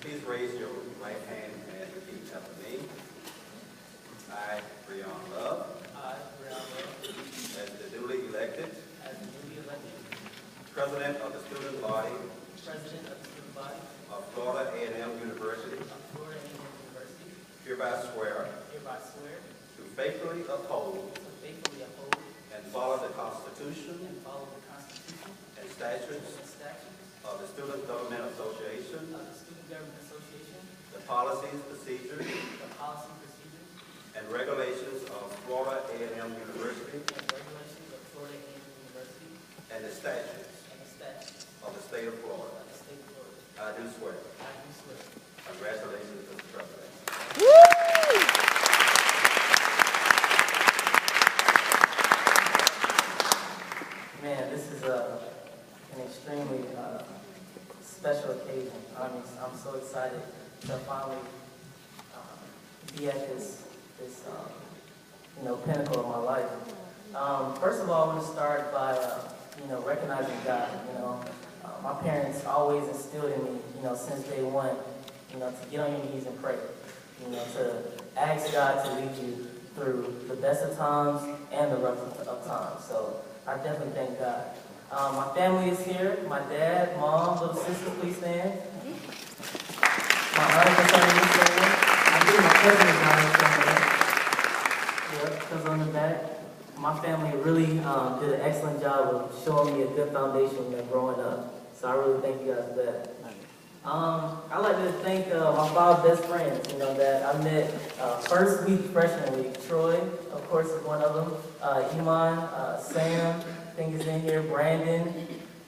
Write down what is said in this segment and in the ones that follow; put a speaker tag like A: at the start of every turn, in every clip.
A: Please raise your right hand and repeat after me. I, Breyon Love,
B: I, Breyon Love,
A: as the duly elected
B: President
A: of the student body of Florida A&M University, hereby swear to faithfully uphold and follow the Constitution and statutes of the Student Government Association, the policies, procedures, and regulations of Florida A&M University, and the statutes of the state of Florida. I do swear. Congratulations, Mr. President.
B: Man, this is an extremely special occasion. I'm so excited to finally be at this pinnacle of my life. First of all, I want to start by recognizing God. My parents always instilled in me, since day one, to get on your knees and pray. To ask God to lead you through the best of times and the rough of times. So I definitely thank God. My family is here. My dad, mom, little sisters, please stand. My aunt is on the stand. I think my cousin is on the stand. Yep, because on the back. My family really did an excellent job of showing me a good foundation growing up. So I really thank you guys for that. I'd like to thank my 5 best friends, that I met first week freshman week. Troy, of course, is one of them. Iman, Sam, I think is in here. Brandon,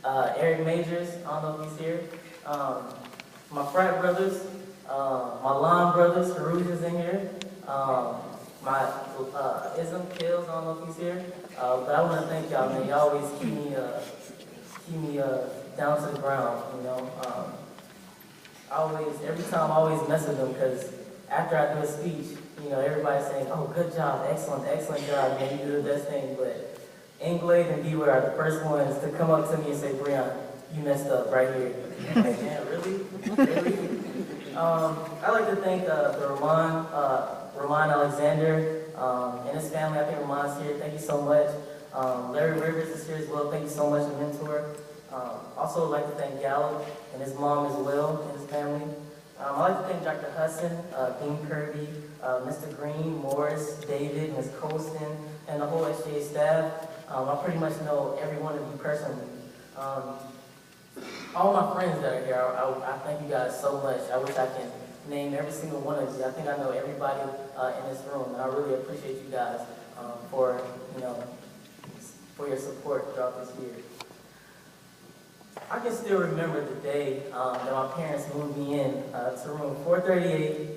B: Eric Majors, I don't know if he's here. My frat brothers, my line brothers, Haruj is in here. My Ism Kills, I don't know if he's here. But I want to thank y'all, man. Y'all always keep me down to the ground, every time I always mess with them, because after I do a speech, everybody's saying, oh, good job, excellent job, man, you do the best thing. But Inglade and Beware are the first ones to come up to me and say, Breyon, you messed up right here. I'm like, man, really? I'd like to thank Ramon Alexander and his family. I think Ramon's here. Thank you so much. Larry Rivers is here as well. Thank you so much, a mentor. Also, I'd like to thank Gallup and his mom as well, and his family. I'd like to thank Dr. Hudson, Dean Kirby, Mr. Green, Morris, David, Ms. Colston, and the whole SGA staff. I pretty much know every one of you personally. All my friends that are here, I thank you guys so much. I wish I can name every single one of you. I think I know everybody in this room, and I really appreciate you guys for your support throughout this year. I can still remember the day that my parents moved me in to room 438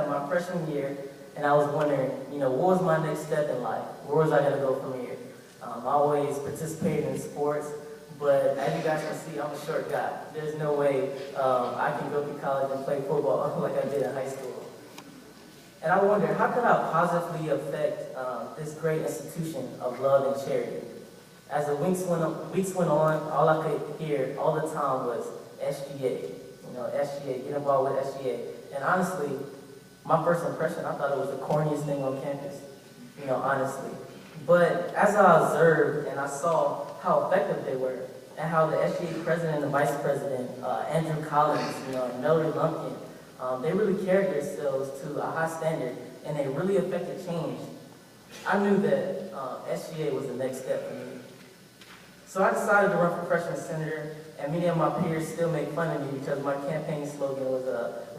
B: my freshman year, and I was wondering, what was my next step in life? Where was I going to go from here? I always participated in sports, but as you guys can see, I'm a short guy. There's no way I can go to college and play football like I did in high school. And I wonder, how could I positively affect this great institution of love and charity? As the weeks went on, all I could hear all the time was SGA. SGA, get involved with SGA. And honestly, my first impression, I thought it was the corniest thing on campus, honestly. But as I observed and I saw how effective they were, and how the SGA president and the vice president, Andrew Collins, Melody Lumpkin, they really carried themselves to a high standard, and they really affected change. I knew that SGA was the next step for me. So I decided to run for freshman senator, and many of my peers still make fun of me because my campaign slogan was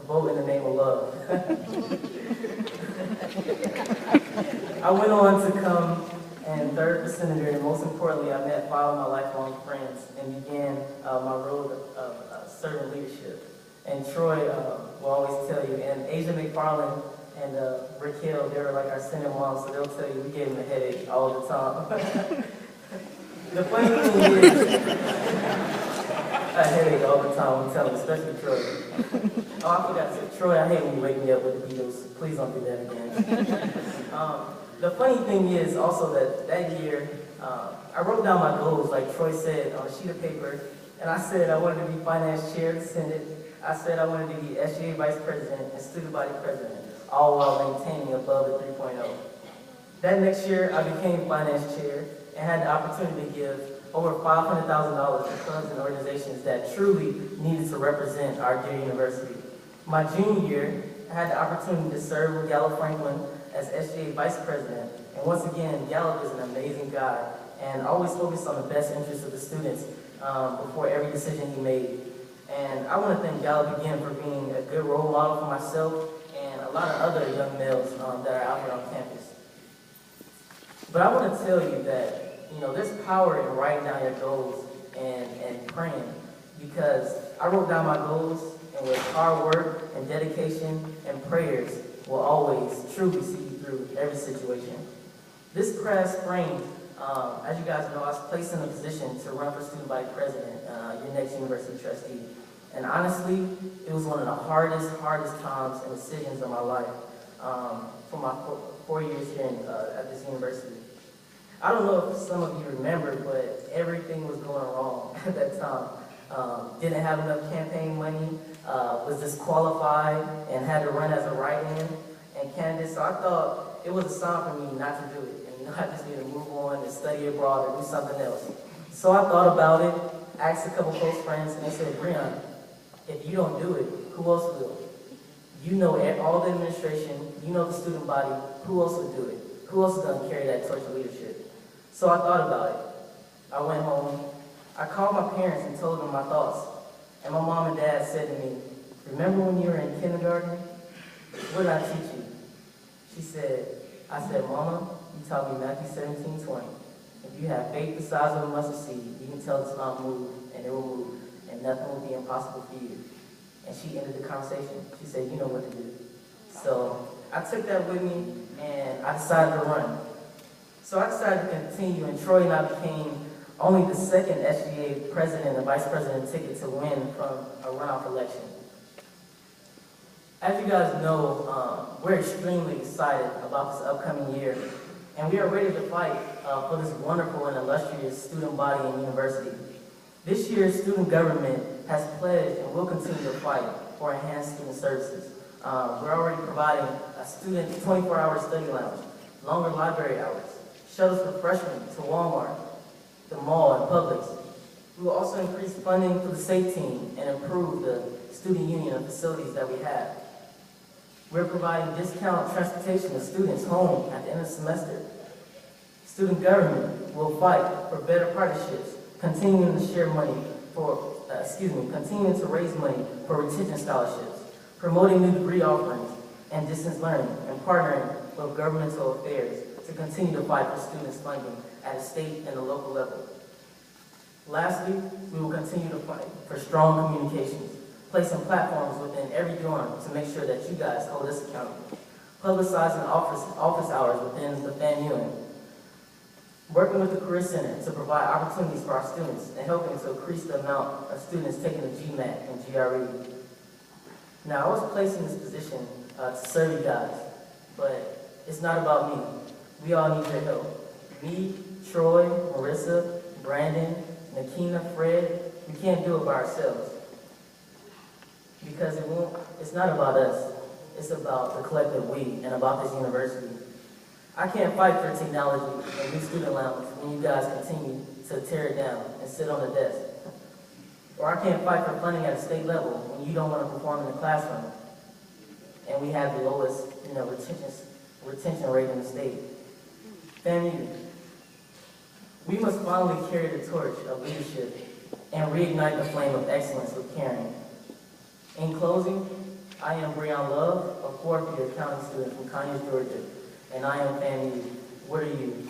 B: vote in the name of love. I went on to come and third for senator, and most importantly, I met 5 of my lifelong friends and began my road of servant leadership. And Troy will always tell you, and Asia McFarland and Raquel, they were like our single moms, so they'll tell you we gave them a headache all the time. The funny thing is, a headache all the time, I'm telling you, especially Troy. Oh, I forgot to say, Troy, I hate when you wake me up with the Beatles. Please don't do that again. The funny thing is also that year, I wrote down my goals, like Troy said, on a sheet of paper, and I said I wanted to be finance chair of the Senate. I said I wanted to be SGA Vice President and Student Body President, all while maintaining above the 3.0. That next year, I became Finance Chair and had the opportunity to give over $500,000 to clubs and organizations that truly needed to represent our dear university. My junior year, I had the opportunity to serve with Gallup Franklin as SGA Vice President. And once again, Gallup is an amazing guy and always focused on the best interests of the students before every decision he made. And I want to thank Gallup again for being a good role model for myself and a lot of other young males that are out here on campus. But I want to tell you that, there's power in writing down your goals and praying, because I wrote down my goals, and with hard work and dedication and prayers will always truly see you through every situation. This past spring, as you guys know, I was placed in a position to run for Student Body President, your next university trustee. And honestly, it was one of the hardest times and decisions of my life for my 4 years here at this university. I don't know if some of you remember, but everything was going wrong at that time. Didn't have enough campaign money, was disqualified, and had to run as a write-in and candidate. So I thought it was a sign for me not to do it. And I just need to move on and study abroad or do something else. So I thought about it, asked a couple close friends, and they said, Breyon, if you don't do it, who else will? You know all the administration, you know the student body, who else will do it? Who else is going to carry that torch of leadership? So I thought about it. I went home, I called my parents and told them my thoughts. And my mom and dad said to me, remember when you were in kindergarten? What did I teach you? I said, Mama, you taught me Matthew 17:20. If you have faith the size of a mustard seed, you can tell this mountain move, and it will move, and nothing will be impossible for you. And she ended the conversation. She said, you know what to do. So I took that with me, and I decided to run. So I decided to continue, and Troy and I became only the second SGA president and vice president ticket to win from a runoff election. As you guys know, we're extremely excited about this upcoming year, and we are ready to fight for this wonderful and illustrious student body and university. This year's student government has pledged and will continue to fight for enhanced student services. We're already providing a student 24-hour study lounge, longer library hours, shuttles for freshmen to Walmart, the mall, and Publix. We will also increase funding for the SAFE team and improve the student union and facilities that we have. We're providing discounted transportation to students home at the end of the semester. Student government will fight for better partnerships, continuing to share money for, continuing to raise money for retention scholarships, promoting new degree offerings and distance learning, and partnering with governmental affairs to continue to fight for students' funding at a state and a local level. Lastly, we will continue to fight for strong communications, placing platforms within every dorm to make sure that you guys hold us accountable, publicizing office hours within the FAMU, working with the Career Center to provide opportunities for our students and helping to increase the amount of students taking the GMAT and GRE. Now, I was placed in this position to serve you guys, but it's not about me. We all need your help. Me, Troy, Marissa, Brandon, Nakina, Fred, we can't do it by ourselves. Because it's not about us. It's about the collective we and about this university. I can't fight for technology and new student lounge when you guys continue to tear it down and sit on the desk. Or I can't fight for funding at a state level when you don't want to perform in the classroom. And we have the lowest, retention rate in the state. FAMU, we must finally carry the torch of leadership and reignite the flame of excellence with caring. In closing, I am Breyon Love, a fourth-year accounting student from Conyers, Georgia, and I am FAMU. What are you?